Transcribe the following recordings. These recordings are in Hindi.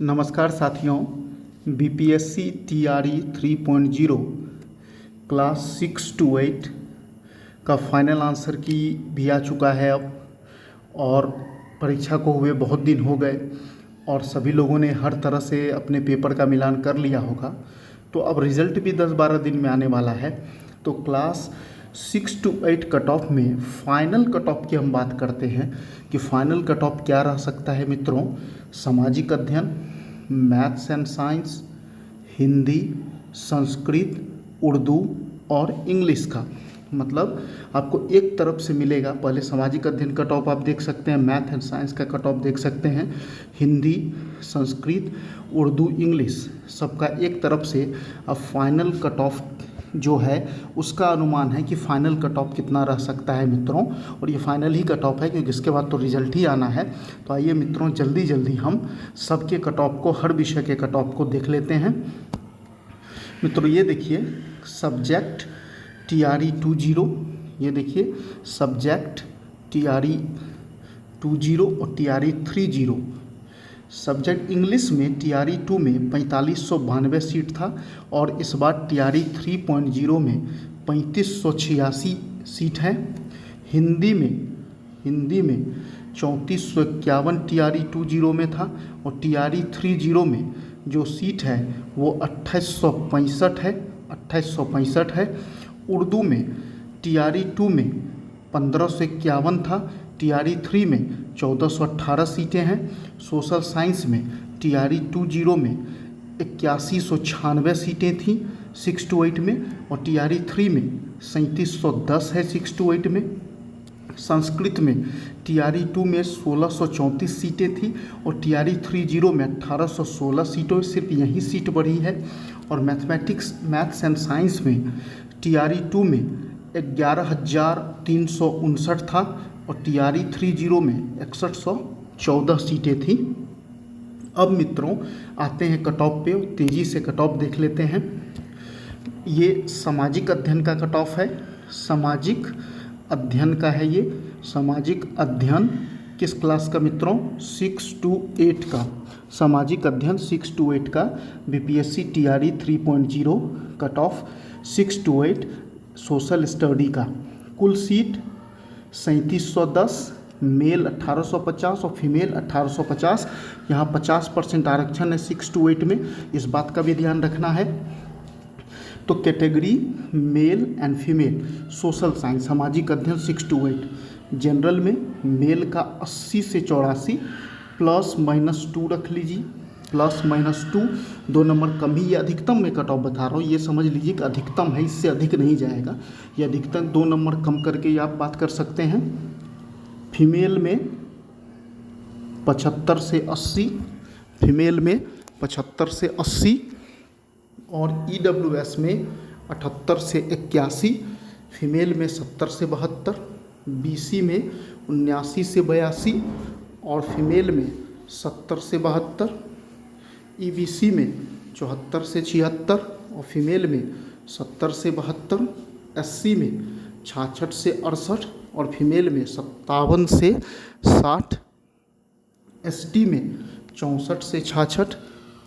नमस्कार साथियों, बीपीएससी टीआरई 3.0 क्लास 6 to 8 का फाइनल आंसर की भी आ चुका है अब। और परीक्षा को हुए बहुत दिन हो गए और सभी लोगों ने हर तरह से अपने पेपर का मिलान कर लिया होगा। तो अब रिज़ल्ट भी 10-12 दिन में आने वाला है। तो क्लास 6 to 8 कट ऑफ में फाइनल कट ऑफ की हम बात करते हैं कि फाइनल कट ऑफ क्या रह सकता है मित्रों। सामाजिक अध्ययन, maths and science, Hindi, Sanskrit, Urdu और इंग्लिश का मतलब आपको एक तरफ से मिलेगा। पहले सामाजिक अध्ययन कट ऑफ आप देख सकते हैं, मैथ एंड साइंस का कट ऑफ देख सकते हैं, हिंदी, संस्कृत, उर्दू, इंग्लिश सबका एक तरफ से। अब फाइनल कट ऑफ जो है उसका अनुमान है कि फ़ाइनल कट ऑफ कितना रह सकता है मित्रों। और ये फाइनल ही कट ऑफ है क्योंकि इसके बाद तो रिजल्ट ही आना है। तो आइए मित्रों जल्दी जल्दी हम सबके कट ऑफ को, हर विषय के कट ऑफ को देख लेते हैं। मित्रों ये देखिए सब्जेक्ट टीआरई 20, ये देखिए सब्जेक्ट टीआरई 20 और टीआरई 30। सब्जेक्ट इंग्लिश में टीआरई 2 में 4592 सीट था और इस बार टीआरई 3.0 में 3586 सीट है। हिंदी में 3451 टीआरई 20 में था और टीआरई 30 में जो सीट है वो 2865 है। उर्दू में टीआरई 2 में 1551 था, टीआरई 3 में 1418 सीटें हैं। सोशल साइंस में टीआरई 20 में 8196 सीटें थीं 6 to 8 में और टीआरई 3 में 3710 है 6 to 8 में। संस्कृत में टीआरई 2 में 1634 सीटें थी और टीआरई 30 में 1816 सीटों, सिर्फ यही सीट बढ़ी है। और मैथ्स एंड साइंस में टीआरई 2 में 11,359 था और टीआरई 30 में 6114 सीटें थी। अब मित्रों आते हैं कट ऑफ पे, तेज़ी से कट ऑफ देख लेते हैं। ये सामाजिक अध्ययन का कट ऑफ है, सामाजिक अध्ययन का है ये। सामाजिक अध्ययन किस क्लास का मित्रों? 6 to 8 का। सामाजिक अध्ययन 6 to 8 का BPSC TRE 3.0 cut off 6 to 8 social study का। कुल सीट 3710, मेल 1850 और फीमेल 1850। यहाँ 50% आरक्षण है 6 to 8 में, इस बात का भी ध्यान रखना है। तो category male and female, social science सामाजिक अध्ययन 6 to 8। जनरल में मेल का 80 से 84 +-2 रख लीजिए, +-2 2 नंबर कम ही। ये अधिकतम में कट ऑफ बता रहा हूँ, ये समझ लीजिए कि अधिकतम है, इससे अधिक नहीं जाएगा। ये अधिकतम 2 नंबर कम करके आप बात कर सकते हैं। फीमेल में 75 से 80, फीमेल में 75 से 80 और ईडब्ल्यूएस में 78 से 81, फीमेल में 70 से 72, बीसी में 79 से 82 और फीमेल में 70 से 72, ईबीसी में 74 से 76 और फीमेल में 70 से 72, एससी में 66 से 68 और फीमेल में 57 से 60, एसटी में 64 से 66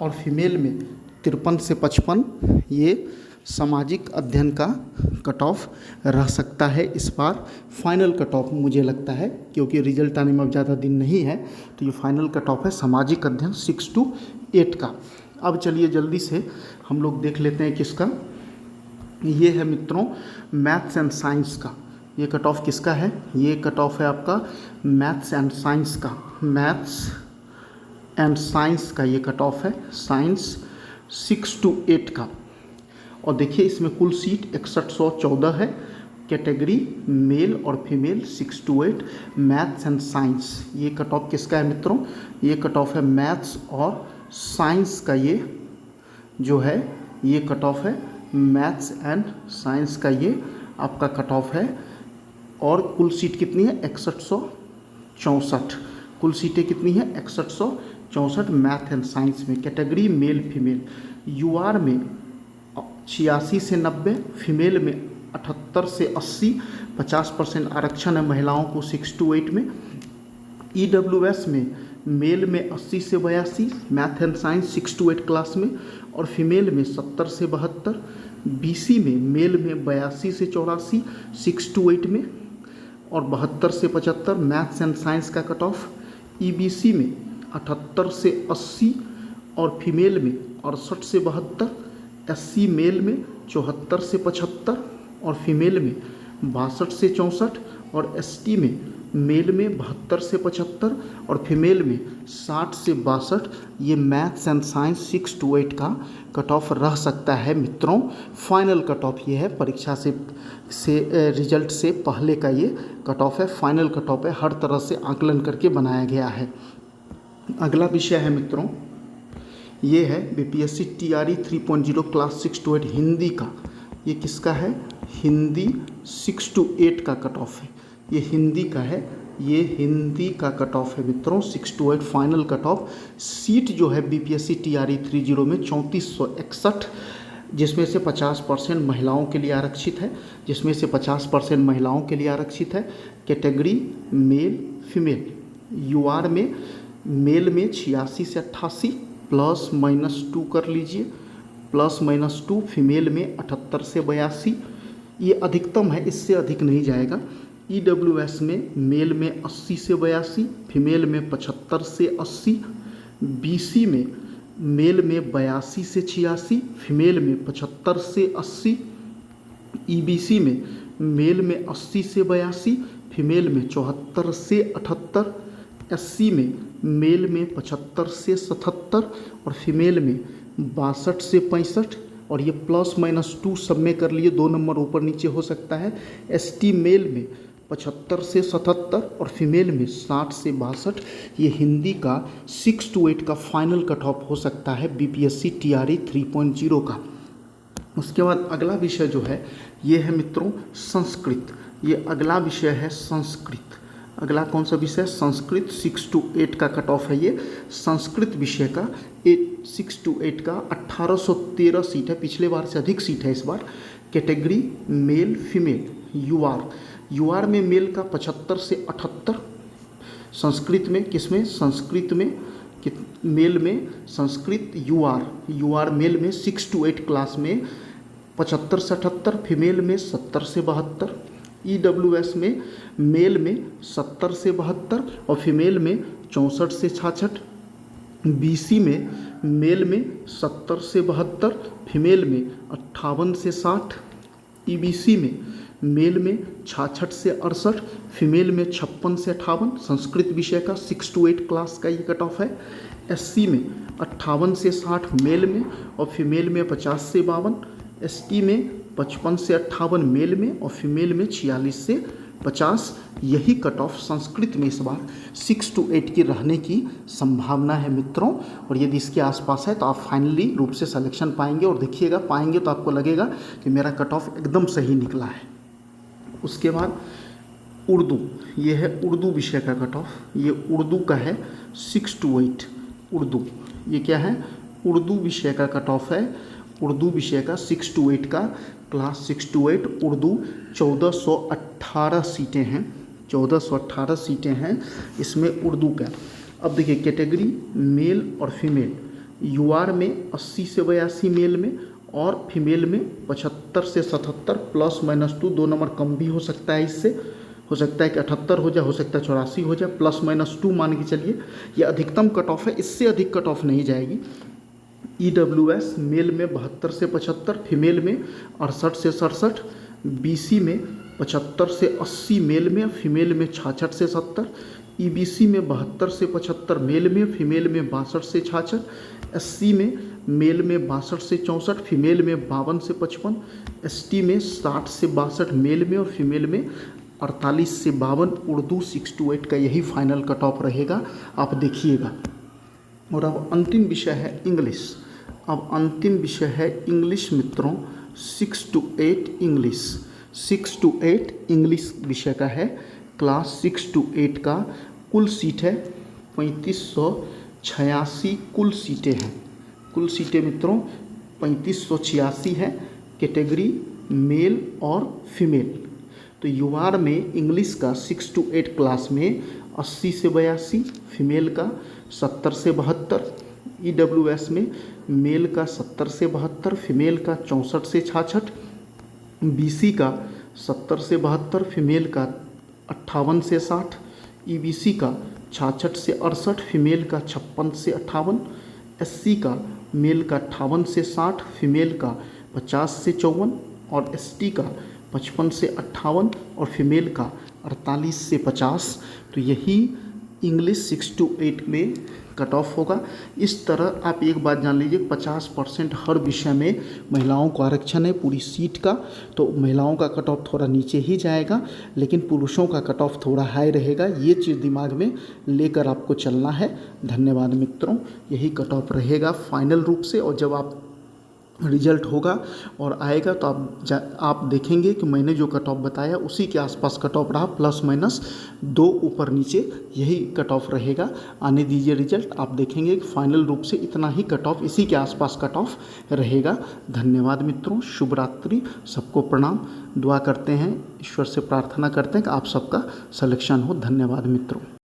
और फीमेल में 53 से 55। ये सामाजिक अध्ययन का कट ऑफ रह सकता है इस बार। फाइनल कट ऑफ मुझे लगता है क्योंकि रिजल्ट आने में अब ज़्यादा दिन नहीं है, तो ये फाइनल कट ऑफ है सामाजिक अध्ययन 6 to 8 का। अब चलिए जल्दी से हम लोग देख लेते हैं किसका। ये है मित्रों मैथ्स एंड साइंस का। ये कट ऑफ किसका है? ये कट ऑफ है आपका मैथ्स एंड साइंस का। मैथ्स एंड साइंस का ये कट ऑफ है, साइंस 6 to 8 का। और देखिए इसमें कुल सीट 6114 है। कैटेगरी मेल और female 6 to 8 maths and science. ये कट ऑफ किसका है मित्रों? ये कट ऑफ है मैथ्स और साइंस का। ये जो है ये कट ऑफ है मैथ्स एंड साइंस का, ये आपका कट ऑफ है। और कुल सीट कितनी है? 6164। कुल सीटें कितनी है? 6164 मैथ एंड साइंस में। Category male female. यूआर में 86 से 90, फीमेल में 78 से 80, 50% आरक्षण है महिलाओं को 6 to 8 में। ईडब्ल्यूएस में मेल में 80 से 82 math and science 6 to 8 class में, और फीमेल में 70 से 72। बीसी में मेल में 82 से 84 6 to 8 में, और 72 से 75 मैथ्स एंड साइंस का कट ऑफ। ईबीसी में 78 से 80 और फीमेल में 68 से 72। एससी मेल में 74 से 75 और फीमेल में 62 से 64, और एसटी में मेल में 72 से 75 और फीमेल में 60 से 62। ये मैथ्स एंड साइंस 6 to 8 का कट ऑफ रह सकता है मित्रों। फाइनल कट ऑफ ये है, परीक्षा से रिजल्ट से पहले का ये कट ऑफ है, फाइनल कट ऑफ है, हर तरह से आकलन करके बनाया गया है। अगला विषय है मित्रों, ये है BPSC TRE 3.0 class 6 to 8 Hindi का। ये किसका है? हिंदी 6 to 8 का कट ऑफ है। ये हिंदी का है, ये हिंदी का कट ऑफ है मित्रों, 6 to 8 final cut off. Seat जो है बीपीएससी टीआरई 30 में 3461, जिसमें से 50% महिलाओं के लिए आरक्षित है, जिसमें से 50% महिलाओं के लिए आरक्षित है। Category male female. यूआर में मेल में 86 से 88 +-2 कर लीजिए, +-2। फीमेल में 78 से 82, ये अधिकतम है, इससे अधिक नहीं जाएगा। ईडब्ल्यूएस में मेल में 80 से 82, फीमेल में 75 से 80। बीसी में मेल में 82 से 86, फीमेल में 75 से 80। ईबीसी में मेल में 80 से 82, फीमेल में 74 से 78। एससी में मेल में 75 से 77 और फीमेल में 62 से 65, और ये +-2 सब में कर लिए, 2 नंबर ऊपर नीचे हो सकता है। एसटी मेल में 75 से 77 और फीमेल में 60 से 62। ये हिंदी का 6 to 8 का फाइनल कट ऑफ हो सकता है बीपीएससी टीआरई 3.0 का। उसके बाद अगला विषय जो है ये है मित्रों संस्कृत। ये अगला विषय है संस्कृत। अगला कौन सा विषय? संस्कृत 6 to 8 का कट ऑफ है। ये संस्कृत विषय का 6 to 8 का 1813 सीट है, पिछले बार से अधिक सीट है इस बार। Category male female. यूआर में मेल का 75 से 78। संस्कृत में किसमें? संस्कृत में मेल में संस्कृत यूआर मेल में 6 to 8 क्लास में 75 से 78, फीमेल में 70 से 72। ईडब्ल्यूएस में मेल में 70 से 72 और फीमेल में 64 से 66। बीसी में मेल में 70 से 72, फीमेल में 58 से 60। ईबीसी में मेल में 66 से 68, फीमेल में 56 से 58। संस्कृत विषय का 6 to 8 क्लास का ये कट ऑफ है। एससी में 58 से 60 मेल में और फीमेल में 50 से 52। एसटी में 55 से 58 मेल में और फीमेल में 46 से 50। यही कट ऑफ संस्कृत में इस बार 6 to 8 की रहने की संभावना है मित्रों। और यदि इसके आसपास है तो आप फाइनली रूप से सिलेक्शन पाएंगे, और देखिएगा पाएंगे तो आपको लगेगा कि मेरा कट ऑफ एकदम सही निकला है। उसके बाद उर्दू, ये है उर्दू विषय का कट ऑफ। ये उर्दू का है 6 to 8। उर्दू ये क्या है? उर्दू विषय का कट ऑफ है। उर्दू विषय का 6 to 8 का क्लास 6 to 8 उर्दू 1418 सीटें हैं, 1418 सीटें हैं इसमें उर्दू का। अब देखिए कैटेगरी मेल और फीमेल। यूआर में 80 से 82 मेल में और फीमेल में 75 से 77 +-2, 2 नंबर कम भी हो सकता है, इससे हो सकता है कि 78 हो जाए, हो सकता है 84 हो जाए, +-2 मान के चलिए। ये अधिकतम कट ऑफ है, इससे अधिक कट ऑफ नहीं जाएगी। ईडब्ल्यूएस मेल में 72 से 75, फीमेल में 68 से 67। बीसी में 75 से 80 मेल में, फीमेल में 66 से 70। ईबीसी में 72 से 75 मेल में, फीमेल में 62 से 66। एससी में मेल में 62 से 64, फीमेल में 52 से 55। एसटी में 60 से 62 मेल में और फीमेल में 48 से 52। उर्दू 6 to 8 का यही फाइनल कट ऑफ रहेगा, आप देखिएगा। और अब अंतिम विषय है इंग्लिश। अब अंतिम विषय है इंग्लिश मित्रों, 6 to 8 इंग्लिश। 6 to 8 इंग्लिश विषय का है, क्लास 6 to 8 का। कुल सीट है 3586 कुल सीटें हैं। कुल सीटें मित्रों 3586 है। कैटेगरी मेल और फीमेल। तो यूआर में इंग्लिश का 6 to 8 क्लास में 80 से 82, फीमेल का 70 से 72। EWS में मेल का 70 से 72, फीमेल का 64 से 66। BC का 70 से 72, फीमेल का 58 से 60। EBC का 66 से 68, फीमेल का 56 से 58। SC का मेल का 58 से 60, फीमेल का 50 से 54। और ST का 55 से 58 और फीमेल का 48 से 50। तो यही इंग्लिश 6 to 8 में कट ऑफ होगा। इस तरह आप एक बात जान लीजिए, 50% हर विषय में महिलाओं को आरक्षण है पूरी सीट का, तो महिलाओं का कट ऑफ थोड़ा नीचे ही जाएगा, लेकिन पुरुषों का कट ऑफ थोड़ा हाई रहेगा। ये चीज़ दिमाग में लेकर आपको चलना है। धन्यवाद मित्रों, यही कट ऑफ रहेगा फाइनल रूप से। और जब आप रिजल्ट होगा और आएगा तो आप देखेंगे कि मैंने जो कट ऑफ बताया उसी के आसपास कट ऑफ रहा, +- 2 ऊपर नीचे, यही कट ऑफ रहेगा। आने दीजिए रिजल्ट, आप देखेंगे कि फाइनल रूप से इतना ही कट ऑफ, इसी के आसपास कट ऑफ रहेगा। धन्यवाद मित्रों, शुभ रात्रि, सबको प्रणाम। दुआ करते हैं, ईश्वर से प्रार्थना करते हैं कि आप सबका सिलेक्शन हो। धन्यवाद मित्रों।